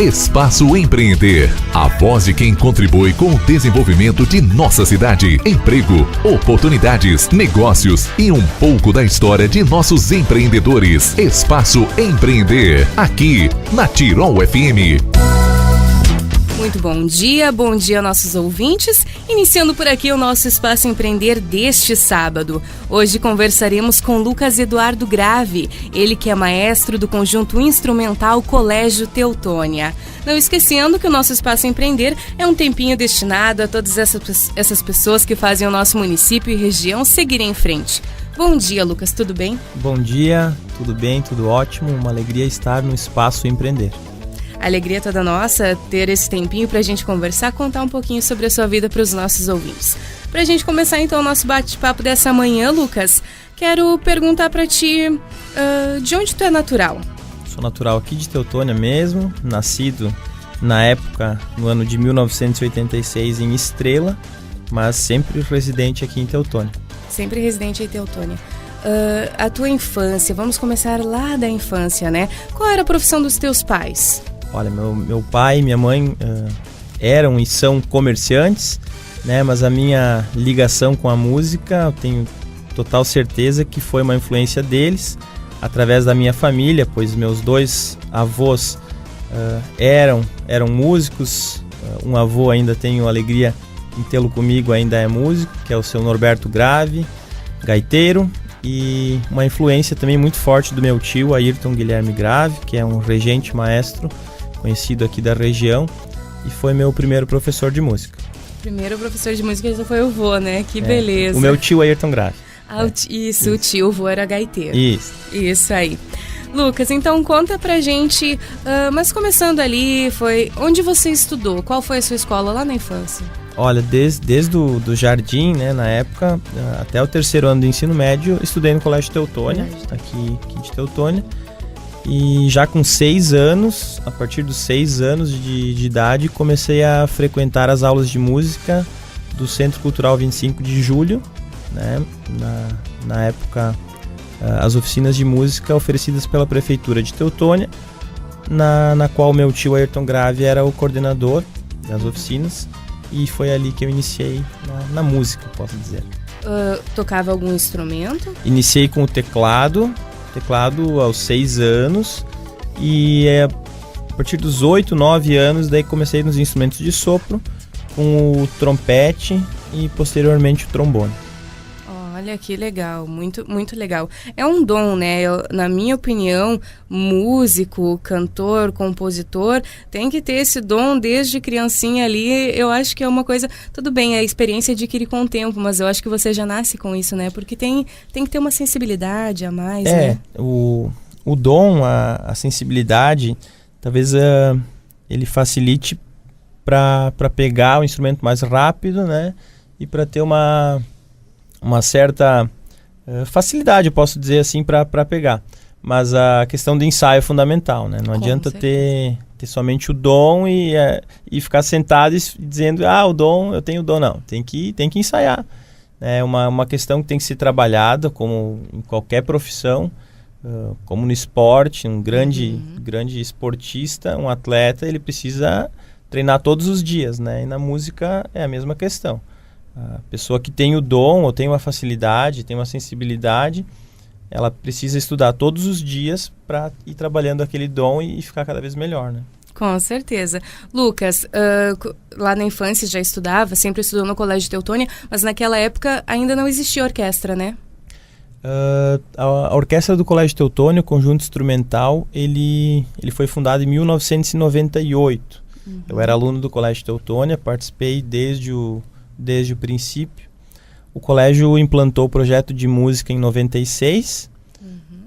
Espaço Empreender. A voz de quem contribui com o desenvolvimento de nossa cidade. Emprego, oportunidades, negócios e um pouco da história de nossos empreendedores. Espaço Empreender. Aqui, na Tirol FM. Muito bom dia nossos ouvintes. Iniciando por aqui o nosso Espaço Empreender deste sábado. Hoje conversaremos com Lucas Eduardo Grave, ele que é maestro do conjunto instrumental Colégio Teutônia. Não esquecendo que o nosso Espaço Empreender é um tempinho destinado a todas essas pessoas que fazem o nosso município e região seguirem em frente. Bom dia, Lucas, tudo bem? Bom dia, tudo bem, tudo ótimo. Uma alegria estar no Espaço Empreender. A alegria toda nossa ter esse tempinho para a gente conversar, contar um pouquinho sobre a sua vida para os nossos ouvintes. Para a gente começar então o nosso bate-papo dessa manhã, Lucas, quero perguntar para ti, de onde tu é natural? Sou natural aqui de Teutônia mesmo, nascido na época, no ano de 1986 em Estrela, mas sempre residente aqui em Teutônia. Sempre residente em Teutônia. A tua infância, vamos começar lá da infância, né? Qual era a profissão dos teus pais? Olha, meu pai e minha mãe eram e são comerciantes, né? Mas a minha ligação com a música, eu tenho total certeza que foi uma influência deles, através da minha família, pois meus dois avós eram músicos. Um avô ainda tenho alegria em tê-lo comigo, ainda é músico, que é o seu Norberto Grave, gaiteiro. E uma influência também muito forte do meu tio, Ayrton Guilherme Grave, que é um regente maestro conhecido aqui da região e foi meu primeiro professor de música. Primeiro professor de música já foi o vô, né? Que beleza. O meu tio Ayrton Grave. Isso, o tio, o vô era gaiteiro. Isso aí. Lucas, então conta pra gente, mas começando ali, foi onde você estudou? Qual foi a sua escola lá na infância? Olha, desde o jardim, né, na época, até o terceiro ano do ensino médio, estudei no Colégio Teutônia, aqui de Teutônia. E já com 6 anos, a partir dos 6 anos de idade, comecei a frequentar as aulas de música do Centro Cultural 25 de Julho, né? Na época, as oficinas de música oferecidas pela Prefeitura de Teutônia, na qual meu tio Ayrton Grave era o coordenador das oficinas, e foi ali que eu iniciei na música, posso dizer. Tocava algum instrumento? Iniciei com o teclado aos 6 anos e a partir dos 8, 9 anos daí comecei nos instrumentos de sopro com o trompete e posteriormente o trombone. Olha que legal, muito, muito legal. É um dom, né? Na minha opinião, músico, cantor, compositor, tem que ter esse dom desde criancinha ali. Eu acho que é uma coisa... Tudo bem, a experiência adquire com o tempo, mas eu acho que você já nasce com isso, né? Porque tem que ter uma sensibilidade a mais, né? O dom, a sensibilidade, talvez ele facilite para pegar o instrumento mais rápido, né? E para ter uma certa facilidade, eu posso dizer assim, para pegar. Mas a questão do ensaio é fundamental, né? Não adianta ter somente o dom e ficar sentado e dizendo, o dom, eu tenho o dom. Não, tem que ensaiar. É uma questão que tem que ser trabalhada, como em qualquer profissão, como no esporte, um grande esportista, um atleta, ele precisa treinar todos os dias, né? E na música é a mesma questão. A pessoa que tem o dom ou tem uma facilidade, tem uma sensibilidade, ela precisa estudar todos os dias para ir trabalhando aquele dom e ficar cada vez melhor, né? Com certeza. Lucas, lá na infância já estudava, sempre estudou no Colégio Teutônia, mas naquela época ainda não existia orquestra, né? A orquestra do Colégio Teutônia, o conjunto instrumental, ele foi fundado em 1998. Eu era aluno do Colégio Teutônia, participei desde o princípio. O colégio implantou o projeto de música em 96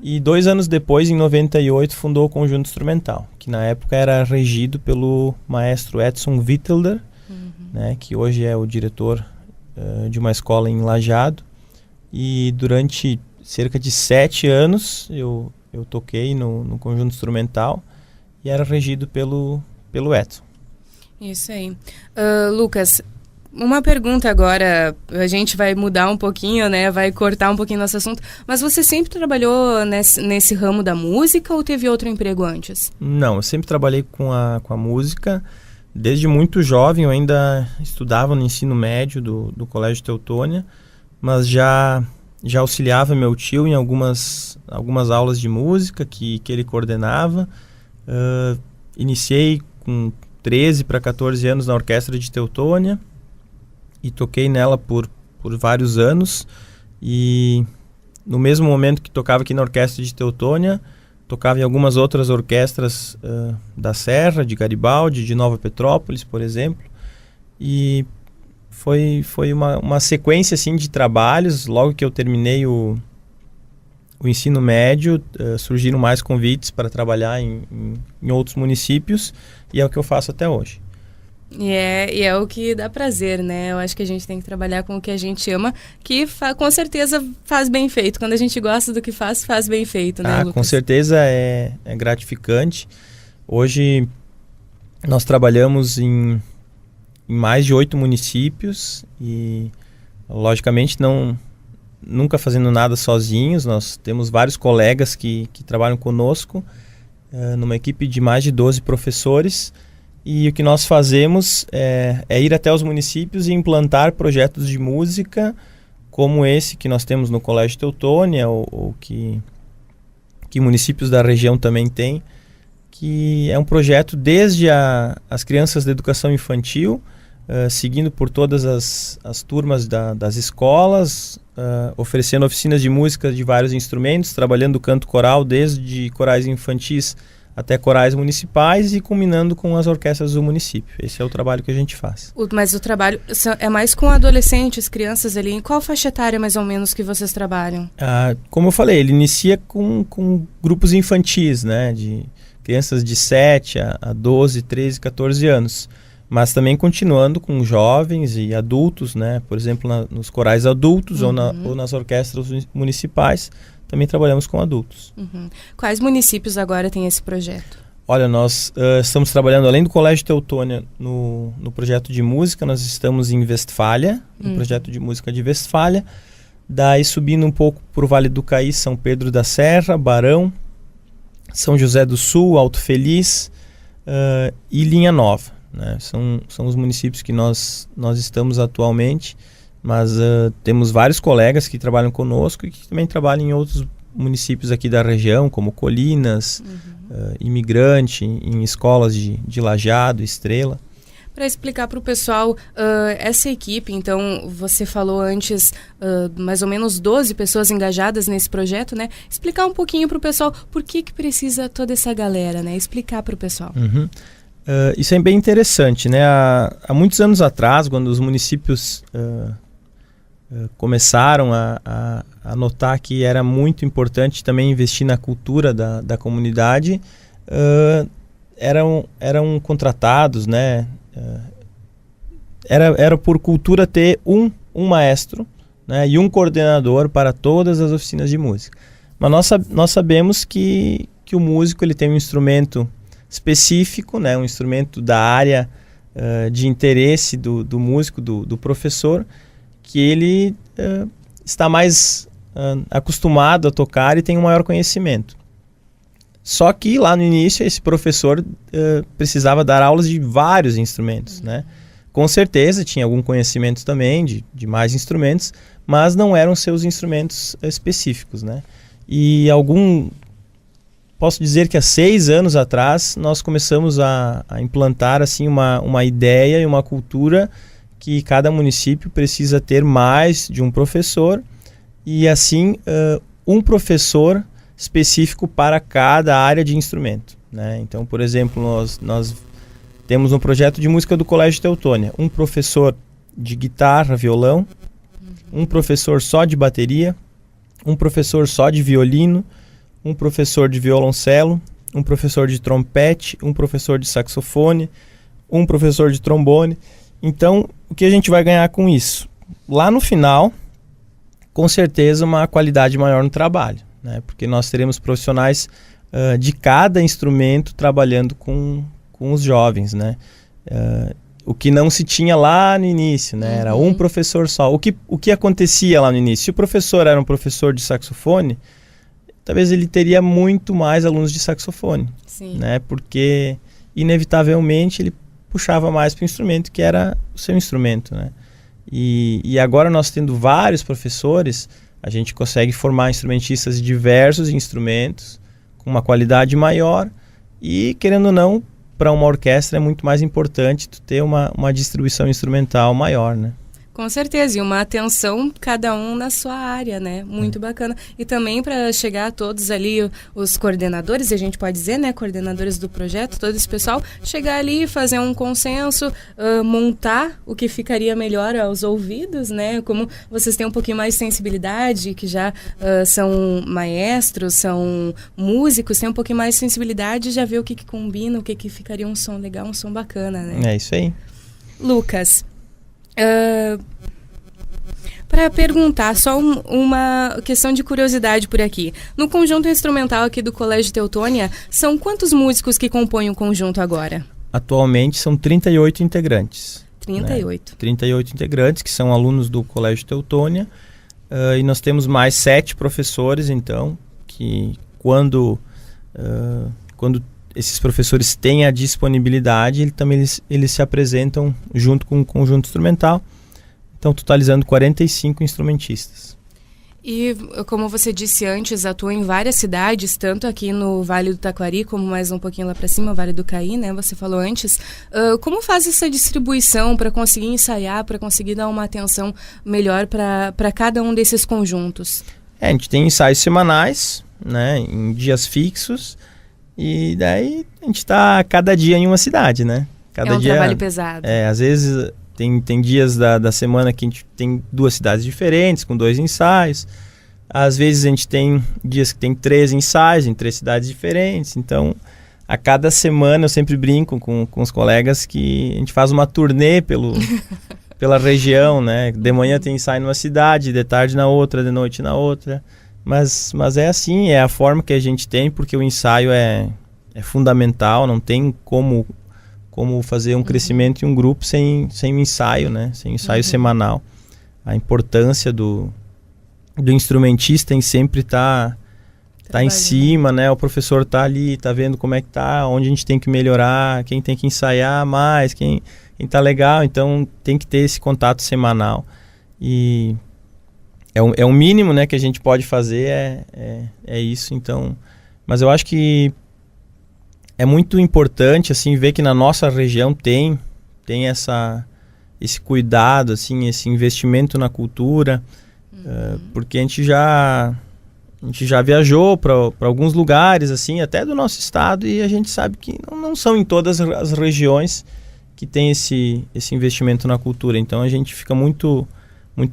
e 2 anos depois, em 98, fundou o conjunto instrumental, que na época era regido pelo maestro Edson Wittelder, né, que hoje é o diretor de uma escola em Lajeado. E durante cerca de 7 anos eu toquei no conjunto instrumental e era regido pelo Edson. Isso aí. Lucas, Uma pergunta agora, a gente vai mudar um pouquinho, né? Vai cortar um pouquinho nosso assunto. Mas você sempre trabalhou nesse ramo da música ou teve outro emprego antes? Não, eu sempre trabalhei com a música. Desde muito jovem, eu ainda estudava no ensino médio do Colégio Teutônia, mas já auxiliava meu tio em algumas aulas de música que ele coordenava. Iniciei com 13 para 14 anos na Orquestra de Teutônia e toquei nela por vários anos. E no mesmo momento que tocava aqui na Orquestra de Teutônia, tocava em algumas outras orquestras da Serra, de Garibaldi, de Nova Petrópolis, por exemplo. E foi uma sequência assim, de trabalhos. Logo que eu terminei o ensino médio, surgiram mais convites para trabalhar em outros municípios, e é o que eu faço até hoje. E é o que dá prazer, né? Eu acho que a gente tem que trabalhar com o que a gente ama, que com certeza faz bem feito. Quando a gente gosta do que faz bem feito, né, Lucas? Com certeza é gratificante. Hoje nós trabalhamos em mais de 8 municípios e, logicamente, nunca fazendo nada sozinhos. Nós temos vários colegas que trabalham conosco, numa equipe de mais de 12 professores. E o que nós fazemos é ir até os municípios e implantar projetos de música como esse que nós temos no Colégio Teutônia, ou que municípios da região também têm, que é um projeto desde as crianças da educação infantil, seguindo por todas as turmas das escolas, oferecendo oficinas de música de vários instrumentos, trabalhando o canto coral desde corais infantis até corais municipais e culminando com as orquestras do município. Esse é o trabalho que a gente faz. Mas o trabalho é mais com adolescentes, crianças ali. Em qual faixa etária mais ou menos que vocês trabalham? Como eu falei, ele inicia com grupos infantis, né, de crianças de 7 a 12, 13, 14 anos. Mas também continuando com jovens e adultos, né, por exemplo, nos corais adultos, ou nas orquestras municipais. Também trabalhamos com adultos. Quais municípios agora têm esse projeto? Olha, nós estamos trabalhando, além do Colégio Teutônia, no projeto de música. Nós estamos em Westfália, no projeto de música de Westfália. Daí subindo um pouco para o Vale do Caí, São Pedro da Serra, Barão, São José do Sul, Alto Feliz e Linha Nova, né? São os municípios que nós estamos atualmente. Mas temos vários colegas que trabalham conosco e que também trabalham em outros municípios aqui da região, como Colinas, Imigrante, em escolas de Lajeado, Estrela. Para explicar para o pessoal, essa equipe, então, você falou antes, mais ou menos 12 pessoas engajadas nesse projeto, né? Explicar um pouquinho para o pessoal por que precisa toda essa galera, né? Explicar para o pessoal. Isso é bem interessante, né? Há muitos anos atrás, quando os municípios começaram a notar que era muito importante também investir na cultura da comunidade, eram contratados, né? Era por cultura ter um maestro, né, e um coordenador para todas as oficinas de música. Mas nós sabemos que o músico ele tem um instrumento específico, né, um instrumento da área de interesse do músico, do professor, que ele está mais acostumado a tocar e tem um maior conhecimento. Só que lá no início esse professor precisava dar aulas de vários instrumentos, né? Com certeza tinha algum conhecimento também de mais instrumentos, mas não eram seus instrumentos específicos, né? E posso dizer que há 6 anos atrás nós começamos a implantar assim uma ideia e uma cultura que cada município precisa ter mais de um professor e assim um professor específico para cada área de instrumento, né? Então, por exemplo, nós temos um projeto de música do Colégio Teutônia, um professor de guitarra, violão, um professor só de bateria, um professor só de violino, um professor de violoncelo, um professor de trompete, um professor de saxofone, um professor de trombone. Então, o que a gente vai ganhar com isso? Lá no final, com certeza, uma qualidade maior no trabalho, né? Porque nós teremos profissionais de cada instrumento trabalhando com os jovens, né? o que não se tinha lá no início, né? Era um professor só. O que acontecia lá no início? Se o professor era um professor de saxofone, talvez ele teria muito mais alunos de saxofone. Sim. Né? Porque, inevitavelmente, ele puxava mais para o instrumento, que era o seu instrumento, né? E agora, nós tendo vários professores, a gente consegue formar instrumentistas de diversos instrumentos, com uma qualidade maior, e, querendo ou não, para uma orquestra é muito mais importante tu ter uma distribuição instrumental maior, né? Com certeza, e uma atenção cada um na sua área, né? Muito bacana. E também para chegar a todos ali, os coordenadores, a gente pode dizer, né? Coordenadores do projeto, todo esse pessoal, chegar ali, fazer um consenso, montar o que ficaria melhor aos ouvidos, né? Como vocês têm um pouquinho mais de sensibilidade, que já são maestros, são músicos, têm um pouquinho mais de sensibilidade, já vê o que combina, o que ficaria um som legal, um som bacana, né? É isso aí. Lucas, para perguntar, só uma questão de curiosidade por aqui. No conjunto instrumental aqui do Colégio Teutônia, são quantos músicos que compõem o conjunto agora? Atualmente são 38 integrantes. 38. Né? 38 integrantes, que são alunos do Colégio Teutônia. E nós temos mais 7 professores, então, que quando esses professores têm a disponibilidade, eles se apresentam junto com o conjunto instrumental, então totalizando 45 instrumentistas. E, como você disse antes, atua em várias cidades, tanto aqui no Vale do Taquari, como mais um pouquinho lá para cima, Vale do Caí, né? Você falou antes. Como faz essa distribuição para conseguir ensaiar, para conseguir dar uma atenção melhor para cada um desses conjuntos? A gente tem ensaios semanais, né, em dias fixos, e daí a gente está cada dia em uma cidade, né? Cada dia, trabalho pesado. Às vezes tem dias da semana que a gente tem 2 cidades diferentes, com 2 ensaios. Às vezes a gente tem dias que tem 3 ensaios em 3 cidades diferentes. Então, a cada semana eu sempre brinco com os colegas que a gente faz uma turnê pela região, né? De manhã tem ensaio numa cidade, de tarde na outra, de noite na outra. Mas é assim, é a forma que a gente tem, porque o ensaio é fundamental, não tem como fazer um crescimento em um grupo sem um ensaio, né? Sem um ensaio semanal. A importância do instrumentista em sempre tá em cima, né? O professor tá ali, tá vendo como é que tá, onde a gente tem que melhorar, quem tem que ensaiar mais, quem tá legal, então tem que ter esse contato semanal. E é o mínimo, né, que a gente pode fazer, é isso, então. Mas eu acho que é muito importante, assim, ver que na nossa região tem esse cuidado, assim, esse investimento na cultura, porque a gente já viajou para alguns lugares, assim, até do nosso estado, e a gente sabe que não são em todas as regiões que tem esse investimento na cultura. Então a gente fica muito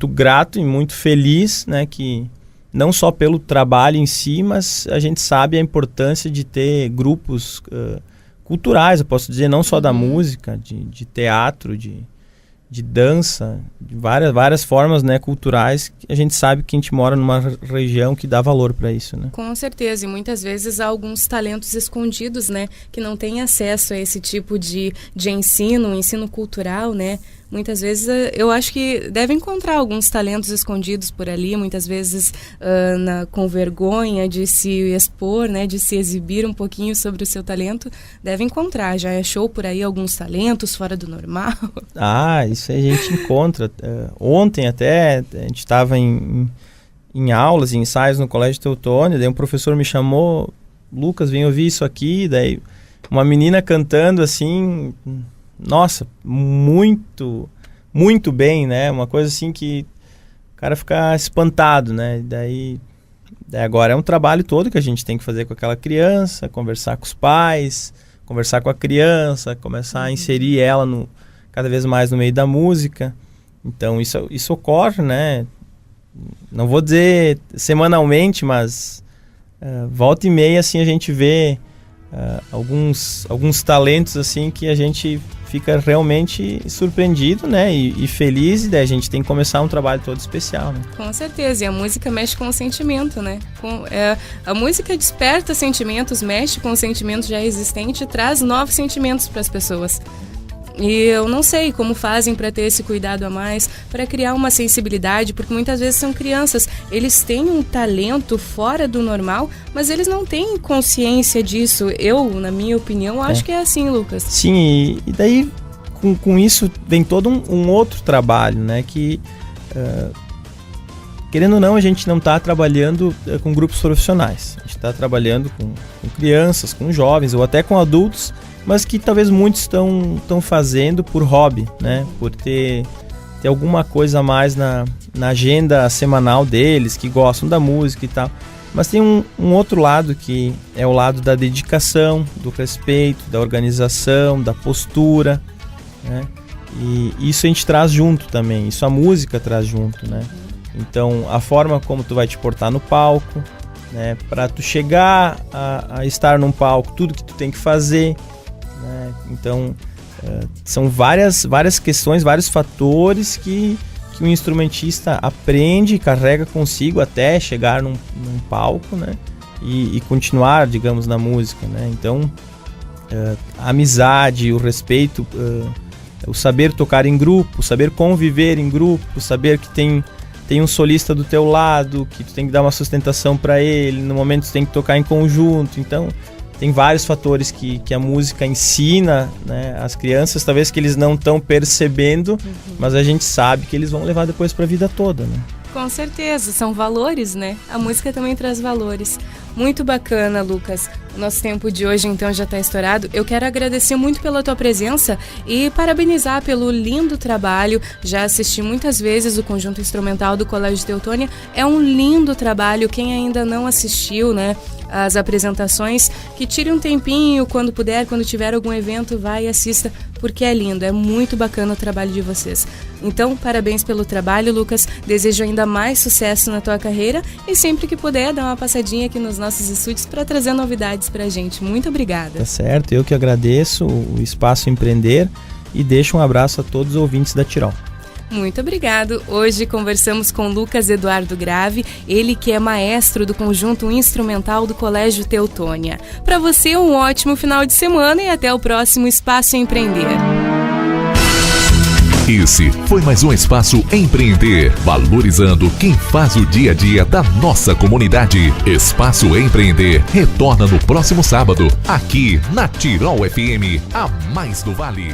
grato e muito feliz, né, que não só pelo trabalho em si, mas a gente sabe a importância de ter grupos culturais, eu posso dizer, não só da música, de teatro, de dança, de várias formas, né, culturais, que a gente sabe que a gente mora numa região que dá valor para isso, né? Com certeza, e muitas vezes há alguns talentos escondidos, né, que não têm acesso a esse tipo de ensino cultural, né? Muitas vezes eu acho que deve encontrar alguns talentos escondidos por ali, muitas vezes com vergonha de se expor, né, de se exibir um pouquinho sobre o seu talento. Deve encontrar, já achou por aí alguns talentos fora do normal? Isso aí a gente encontra. Ontem até a gente estava em aulas, em ensaios no Colégio Teutônia, daí um professor me chamou, Lucas, vem ouvir isso aqui, daí uma menina cantando assim... Nossa, muito bem, né? Uma coisa assim que o cara fica espantado, né? Daí agora é um trabalho todo que a gente tem que fazer com aquela criança, conversar com os pais, conversar com a criança, começar a inserir ela cada vez mais no meio da música. Então isso ocorre, né? Não vou dizer semanalmente, mas volta e meia assim a gente vê alguns talentos assim que a gente fica realmente surpreendido, né, e feliz, e daí a gente tem que começar um trabalho todo especial, né? Com certeza, e a música mexe com o sentimento, né? A música desperta sentimentos, mexe com o sentimento já existente e traz novos sentimentos para as pessoas. E eu não sei como fazem para ter esse cuidado a mais, para criar uma sensibilidade, porque muitas vezes são crianças, eles têm um talento fora do normal, mas eles não têm consciência disso. Eu, na minha opinião, acho que é assim, Lucas. Sim, e daí com isso vem todo um outro trabalho, né, que querendo ou não, a gente não está trabalhando com grupos profissionais, a gente está trabalhando com crianças, com jovens ou até com adultos, mas que talvez muitos estão fazendo por hobby, né, por ter alguma coisa a mais na agenda semanal deles, que gostam da música e tal. Mas tem um outro lado, que é o lado da dedicação, do respeito, da organização, da postura, né? E isso a gente traz junto também, isso a música traz junto, né? Então, a forma como tu vai te portar no palco, né? Para tu chegar a estar num palco, tudo que tu tem que fazer, né? Então, são várias questões, vários fatores que o instrumentista aprende e carrega consigo até chegar num palco, né? E continuar, digamos, na música, né? Então, a amizade, o respeito, o saber tocar em grupo, saber conviver em grupo, saber que tem um solista do teu lado, que tu tem que dar uma sustentação para ele, no momento tu tem que tocar em conjunto. Então, tem vários fatores que a música ensina, né, as crianças, talvez que eles não estão percebendo, mas a gente sabe que eles vão levar depois para a vida toda, né? Com certeza, são valores, né? A música também traz valores. Muito bacana, Lucas. O nosso tempo de hoje, então, já está estourado. Eu quero agradecer muito pela tua presença e parabenizar pelo lindo trabalho. Já assisti muitas vezes o Conjunto Instrumental do Colégio Teutônia. É um lindo trabalho. Quem ainda não assistiu, né, as apresentações, que tire um tempinho, quando puder, quando tiver algum evento, vai e assista, porque é lindo, é muito bacana o trabalho de vocês. Então, parabéns pelo trabalho, Lucas. Desejo ainda mais sucesso na tua carreira e sempre que puder, dá uma passadinha aqui nos nossos estúdios para trazer novidades pra gente. Muito obrigada. Tá certo, eu que agradeço o Espaço Empreender e deixo um abraço a todos os ouvintes da Tirol. Muito obrigado. Hoje conversamos com Lucas Eduardo Grave, ele que é maestro do Conjunto Instrumental do Colégio Teutônia. Para você, um ótimo final de semana e até o próximo Espaço Empreender. Esse foi mais um Espaço Empreender, valorizando quem faz o dia a dia da nossa comunidade. Espaço Empreender retorna no próximo sábado, aqui na Tirol FM, a mais do Vale.